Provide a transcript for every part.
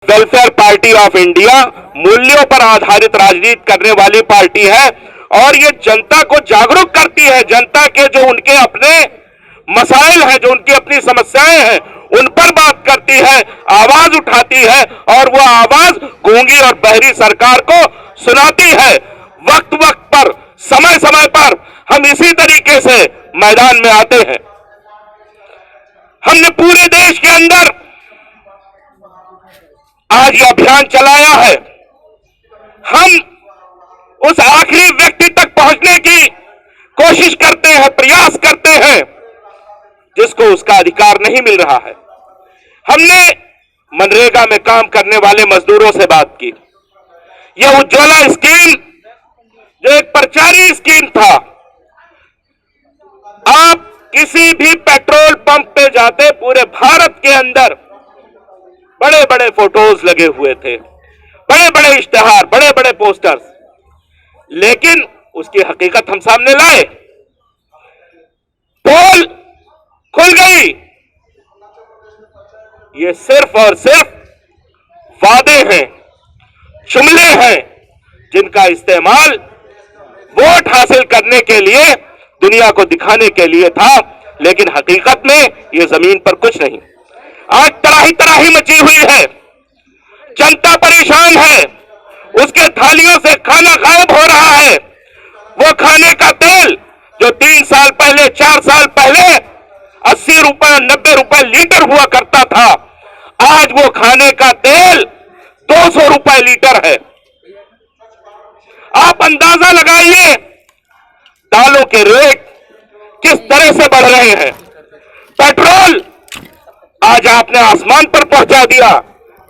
Welfare party of India मूल्यों पर आधारित राजनीति करने वाली पार्टी है और ये जनता को जागरूक करती है। जनता के जो उनके अपने मसाइल हैं, जो उनकी अपनी समस्याएं हैं, उन पर बात करती है, आवाज उठाती है और वो आवाज गूंगी और बहरी सरकार को सुनाती है। वक्त वक्त पर, समय समय पर हम इसी तरीके से मैदान में आते हैं। हमने पूरे देश के अंदर आज ये अभियान चलाया है। हम उस आखिरी व्यक्ति तक पहुंचने की कोशिश करते हैं, प्रयास करते हैं जिसको उसका अधिकार नहीं मिल रहा है। हमने मनरेगा में काम करने वाले मजदूरों से बात की। यह उज्ज्वला स्कीम जो एक प्रचारी स्कीम था, आप किसी भी पेट्रोल पंप पे जाते, पूरे भारत के अंदर बड़े बड़े फोटोज लगे हुए थे, बड़े बड़े इश्तिहार, बड़े बड़े पोस्टर्स, लेकिन उसकी हकीकत हम सामने लाए। पोल खुल गई। ये सिर्फ और सिर्फ वादे हैं, जुमले हैं, जिनका इस्तेमाल वोट हासिल करने के लिए, दुनिया को दिखाने के लिए था, लेकिन हकीकत में ये जमीन पर कुछ नहीं। आज तराही तराही मची हुई है, जनता परेशान है, उसके थालियों से खाना गायब हो रहा है। वो खाने का तेल जो 3 साल पहले, 4 साल पहले 80 रुपए, 90 रुपए लीटर हुआ करता था, आज वो खाने का तेल 200 रुपए लीटर है। आप अंदाजा लगाइए दालों के रेट किस तरह से बढ़ रहे हैं। पेट्रोल आज आपने आसमान पर पहुंचा दिया,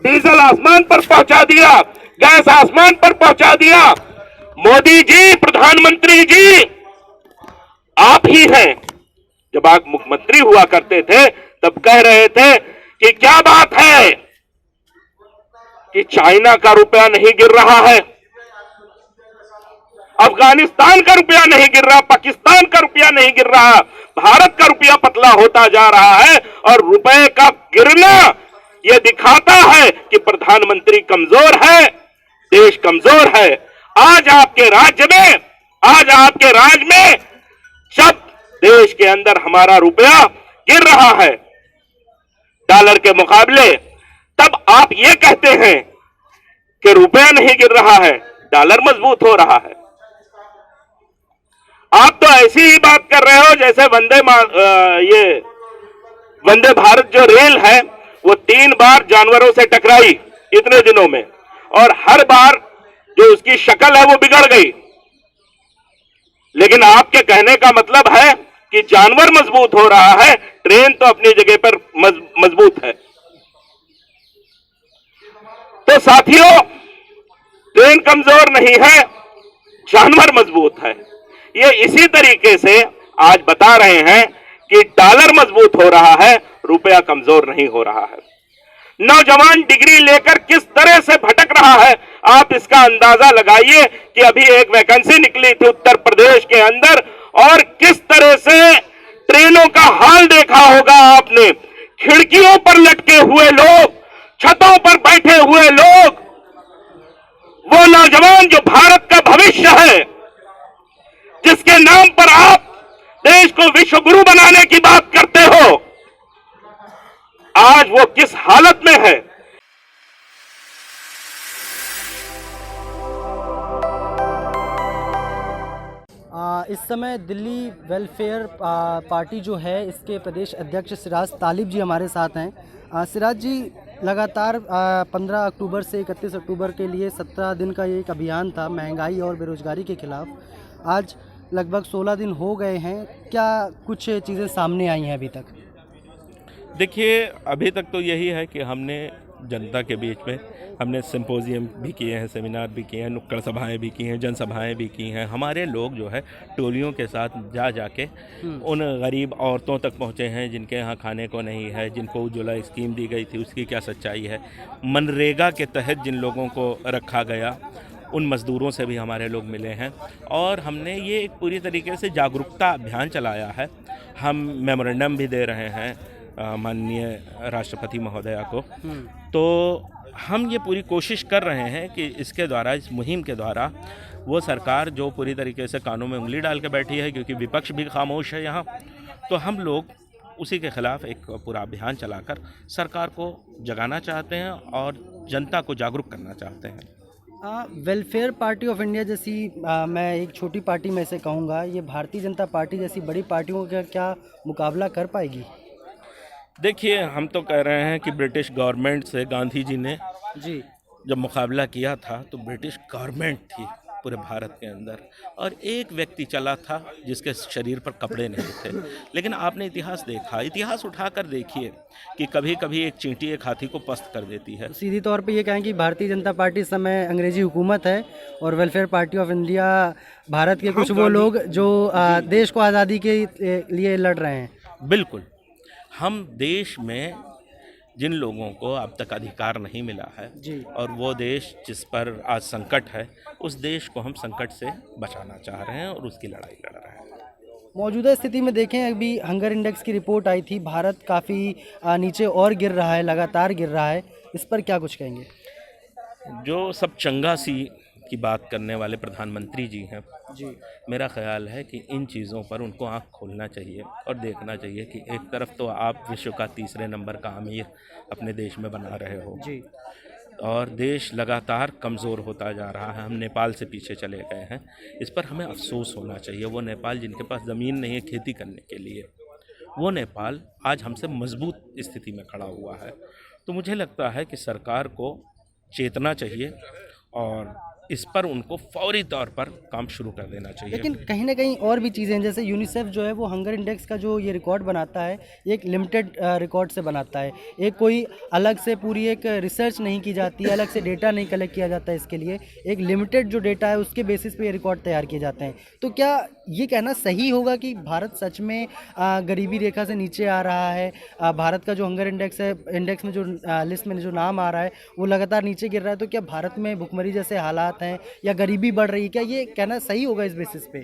डीजल आसमान पर पहुंचा दिया, गैस आसमान पर पहुंचा दिया। मोदी जी, प्रधानमंत्री जी, आप ही हैं। जब आप मुख्यमंत्री हुआ करते थे तब कह रहे थे कि क्या बात है कि चाइना का रुपया नहीं गिर रहा है, अफगानिस्तान का रुपया नहीं गिर रहा, पाकिस्तान का रुपया नहीं गिर रहा, भारत का रुपया पतला होता जा रहा है। और रुपए का गिरना यह दिखाता है कि प्रधानमंत्री कमजोर है, देश कमजोर है। आज आपके राज्य में जब देश के अंदर हमारा रुपया गिर रहा है डॉलर के मुकाबले, तब आप ये कहते हैं कि रुपया नहीं गिर रहा है, डॉलर मजबूत हो रहा है। आप तो ऐसी ही बात कर रहे हो जैसे वंदे भारत जो रेल है वो 3 बार जानवरों से टकराई इतने दिनों में, और हर बार जो उसकी शक्ल है वो बिगड़ गई। लेकिन आपके कहने का मतलब है कि जानवर मजबूत हो रहा है, ट्रेन तो अपनी जगह पर मजबूत है। तो साथियों, ट्रेन कमजोर नहीं है, जानवर मजबूत है। ये इसी तरीके से आज बता रहे हैं कि डॉलर मजबूत हो रहा है, रुपया कमजोर नहीं हो रहा है। नौजवान डिग्री लेकर किस तरह से भटक रहा है, आप इसका अंदाजा लगाइए कि अभी एक वैकेंसी निकली थी उत्तर प्रदेश के अंदर, और किस तरह से ट्रेनों का हाल देखा होगा आपने। खिड़कियों पर लटके हुए लोग, छतों पर बैठे हुए लोग, वो नौजवान जो भारत का भविष्य है, जिसके नाम पर आप देश को विश्व गुरु बनाने की बात करते हो, आज वो किस हालत में है। इस समय दिल्ली वेलफेयर पार्टी जो है, इसके प्रदेश अध्यक्ष सिराज तालिब जी हमारे साथ हैं। सिराज जी, लगातार 15 अक्टूबर से 31 अक्टूबर के लिए 17 दिन का ये एक अभियान था महंगाई और बेरोजगारी के खिलाफ। आज लगभग 16 दिन हो गए हैं, क्या कुछ चीज़ें सामने आई हैं अभी तक? देखिए, अभी तक तो यही है कि हमने जनता के बीच में हमने सिंपोजियम भी किए हैं, सेमिनार भी किए हैं, नुक्कड़ सभाएं भी की हैं, जनसभाएं भी की हैं। हमारे लोग जो है टोलियों के साथ जाके उन गरीब औरतों तक पहुँचे हैं जिनके यहाँ खाने को नहीं है, जिनको उज्ज्वला स्कीम दी गई थी उसकी क्या सच्चाई है, मनरेगा के तहत जिन लोगों को रखा गया उन मज़दूरों से भी हमारे लोग मिले हैं। और हमने ये एक पूरी तरीके से जागरूकता अभियान चलाया है। हम मेमोरेंडम भी दे रहे हैं माननीय राष्ट्रपति महोदया को। तो हम ये पूरी कोशिश कर रहे हैं कि इसके द्वारा, इस मुहिम के द्वारा, वो सरकार जो पूरी तरीके से कानों में उंगली डाल के बैठी है, क्योंकि विपक्ष भी खामोश है यहाँ, तो हम लोग उसी के खिलाफ एक पूरा अभियान चलाकर सरकार को जगाना चाहते हैं और जनता को जागरूक करना चाहते हैं। वेलफेयर पार्टी ऑफ इंडिया जैसी मैं एक छोटी पार्टी में से कहूँगा, ये भारतीय जनता पार्टी जैसी बड़ी पार्टियों का क्या मुकाबला कर पाएगी? देखिए, हम तो कह रहे हैं कि ब्रिटिश गवर्नमेंट से गांधी जी ने जी जब मुकाबला किया था तो ब्रिटिश गवर्नमेंट थी पूरे भारत के अंदर, और एक व्यक्ति चला था जिसके शरीर पर कपड़े नहीं थे। लेकिन आपने इतिहास देखा, इतिहास उठाकर देखिए कि कभी कभी एक चींटी एक हाथी को पस्त कर देती है। सीधी तौर पे ये कहें कि भारतीय जनता पार्टी इस समय अंग्रेजी हुकूमत है और welfare party of India Bharat के कुछ वो लोग जो देश को आज़ादी के लिए लड़ रहे हैं। बिल्कुल, हम देश में जिन लोगों को अब तक अधिकार नहीं मिला है जी। और वो देश जिस पर आज संकट है, उस देश को हम संकट से बचाना चाह रहे हैं और उसकी लड़ाई लड़ रहे हैं। मौजूदा स्थिति में देखें, अभी हंगर इंडेक्स की रिपोर्ट आई थी, भारत काफ़ी नीचे और गिर रहा है, लगातार गिर रहा है, इस पर क्या कुछ कहेंगे? जो सब चंगासी की बात करने वाले प्रधानमंत्री जी हैं जी, मेरा ख्याल है कि इन चीज़ों पर उनको आँख खोलना चाहिए और देखना चाहिए कि एक तरफ तो आप विश्व का 3रे नंबर का अमीर अपने देश में बना रहे हो जी, और देश लगातार कमज़ोर होता जा रहा है। हम नेपाल से पीछे चले गए हैं, इस पर हमें अफसोस होना चाहिए। वो नेपाल जिनके पास ज़मीन नहीं है खेती करने के लिए, वो नेपाल आज हमसे मजबूत स्थिति में खड़ा हुआ है। तो मुझे लगता है कि सरकार को चेतना चाहिए और इस पर उनको फौरी तौर पर काम शुरू कर देना चाहिए। लेकिन कहीं ना कहीं और भी चीज़ें हैं, जैसे यूनिसेफ जो है वो हंगर इंडेक्स का जो ये रिकॉर्ड बनाता है, ये एक लिमिटेड रिकॉर्ड से बनाता है। एक कोई अलग से पूरी एक रिसर्च नहीं की जाती है, अलग से डेटा नहीं कलेक्ट किया जाता है इसके लिए। एक लिमिटेड जो डेटा है उसके बेसिस पे ये रिकॉर्ड तैयार किए जाते हैं। तो क्या ये कहना सही होगा कि भारत सच में गरीबी रेखा से नीचे आ रहा है? भारत का जो हंगर इंडेक्स है, इंडेक्स में जो लिस्ट में जो नाम आ रहा है वो लगातार नीचे गिर रहा है। तो क्या भारत में भुखमरी जैसे हालात हैं या गरीबी बढ़ रही है? क्या ये कहना सही होगा इस बेसिस पे?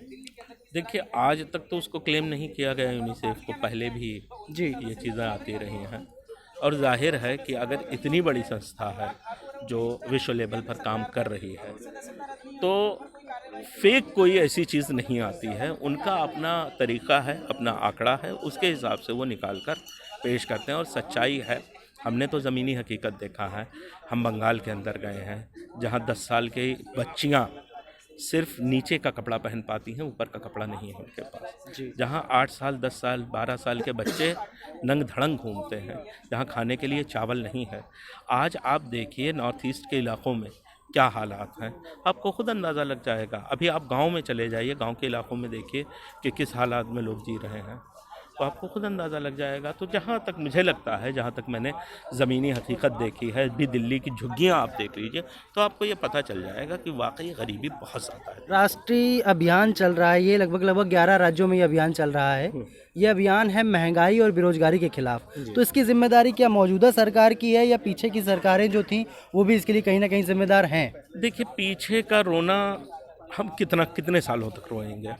देखिए, आज तक तो उसको क्लेम नहीं किया गया यूनिसेफ को, पहले भी जी, ये चीज़ें आती रही हैं और जाहिर है कि अगर इतनी बड़ी संस्था है जो विश्व लेवल पर काम कर रही है तो फेक कोई ऐसी चीज़ नहीं आती है। उनका अपना तरीका है, अपना आंकड़ा है, उसके हिसाब से वो निकाल कर पेश करते हैं और सच्चाई है। हमने तो ज़मीनी हकीकत देखा है। हम बंगाल के अंदर गए हैं जहाँ 10 साल की बच्चियाँ सिर्फ नीचे का कपड़ा पहन पाती हैं, ऊपर का कपड़ा नहीं है उनके पास। जहाँ 8 साल, 10 साल, 12 साल के बच्चे नंग धड़ंग घूमते हैं, जहाँ खाने के लिए चावल नहीं है। आज आप देखिए नॉर्थ ईस्ट के इलाकों में क्या हालात हैं, आपको खुद अंदाज़ा लग जाएगा। अभी आप गांव में चले जाइए, गांव के इलाकों में देखिए कि किस हालात में लोग जी रहे हैं, तो आपको खुद अंदाज़ा लग जाएगा। तो जहाँ तक मुझे लगता है, जहाँ तक मैंने ज़मीनी हकीकत देखी है, भी दिल्ली की झुग्गियाँ आप देख लीजिए तो आपको ये पता चल जाएगा कि वाकई गरीबी बहुत ज़्यादा है। राष्ट्रीय अभियान चल रहा है, ये लगभग 11 राज्यों में ये अभियान चल रहा है। ये अभियान है महंगाई और बेरोजगारी के खिलाफ। तो इसकी जिम्मेदारी क्या मौजूदा सरकार की है या पीछे की सरकारें जो थीं वो भी इसके लिए कहीं ना कहीं जिम्मेदार हैं? देखिए, पीछे का रोना हम कितने सालों तक रोएंगे,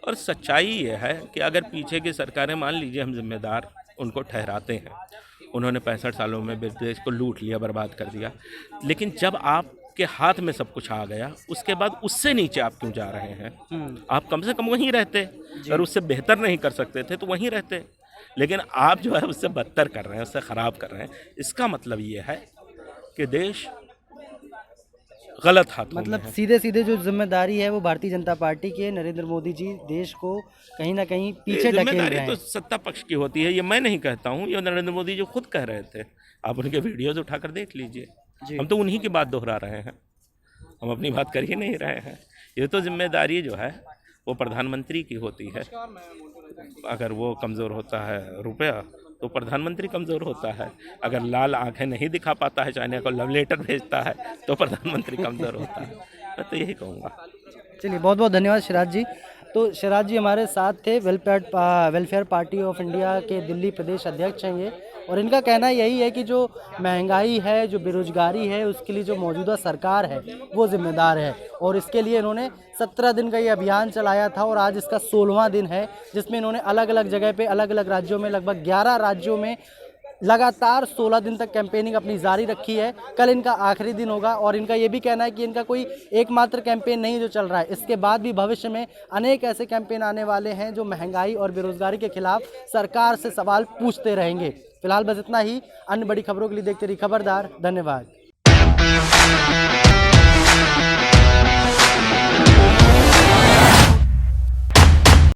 और सच्चाई ये है कि अगर पीछे की सरकारें, मान लीजिए हम जिम्मेदार उनको ठहराते हैं, उन्होंने 65 सालों में देश को लूट लिया, बर्बाद कर दिया, लेकिन जब आपके हाथ में सब कुछ आ गया उसके बाद उससे नीचे आप क्यों जा रहे हैं? आप कम से कम वहीं रहते, अगर उससे बेहतर नहीं कर सकते थे तो वहीं रहते, लेकिन आप जो है उससे बदतर कर रहे हैं, उससे ख़राब कर रहे हैं। इसका मतलब ये है कि देश गलत हाथों मतलब में है। सीधे सीधे जो जिम्मेदारी है वो भारतीय जनता पार्टी की है। नरेंद्र मोदी जी देश को कहीं ना कहीं पीछे ढकेल रहे जिम्मेदारी हैं। तो सत्ता पक्ष की होती है, ये मैं नहीं कहता हूँ, ये नरेंद्र मोदी जो खुद कह रहे थे। आप उनके वीडियोज उठाकर देख लीजिए। हम तो उन्हीं की बात दोहरा रहे हैं, हम अपनी बात कर ही नहीं रहे हैं। ये तो जिम्मेदारी जो है वो प्रधानमंत्री की होती है। अगर वो कमज़ोर होता है रुपया तो प्रधानमंत्री कमज़ोर होता है, अगर लाल आंखें नहीं दिखा पाता है, चाइना को लव लेटर भेजता है तो प्रधानमंत्री कमज़ोर होता है। मैं तो यही कहूँगा। चलिए, बहुत बहुत धन्यवाद शिराज जी। तो शिराज जी हमारे साथ थे, वेलफेयर पार्टी ऑफ इंडिया के दिल्ली प्रदेश अध्यक्ष हैं ये, और इनका कहना यही है कि जो महंगाई है, जो बेरोजगारी है, उसके लिए जो मौजूदा सरकार है वो जिम्मेदार है। और इसके लिए इन्होंने 17 दिन का ये अभियान चलाया था और आज इसका 16वां दिन है, जिसमें इन्होंने अलग अलग जगह पे, अलग अलग राज्यों में, लगभग 11 राज्यों में लगातार 16 दिन तक कैंपेनिंग अपनी जारी रखी है। कल इनका आखिरी दिन होगा और इनका ये भी कहना है कि इनका कोई एकमात्र कैंपेन नहीं जो चल रहा है, इसके बाद भी भविष्य में अनेक ऐसे कैंपेन आने वाले हैं जो महंगाई और बेरोजगारी के खिलाफ सरकार से सवाल पूछते रहेंगे। फिलहाल बस इतना ही। अन्य बड़ी खबरों के लिए देखते रहिए खबरदार। धन्यवाद।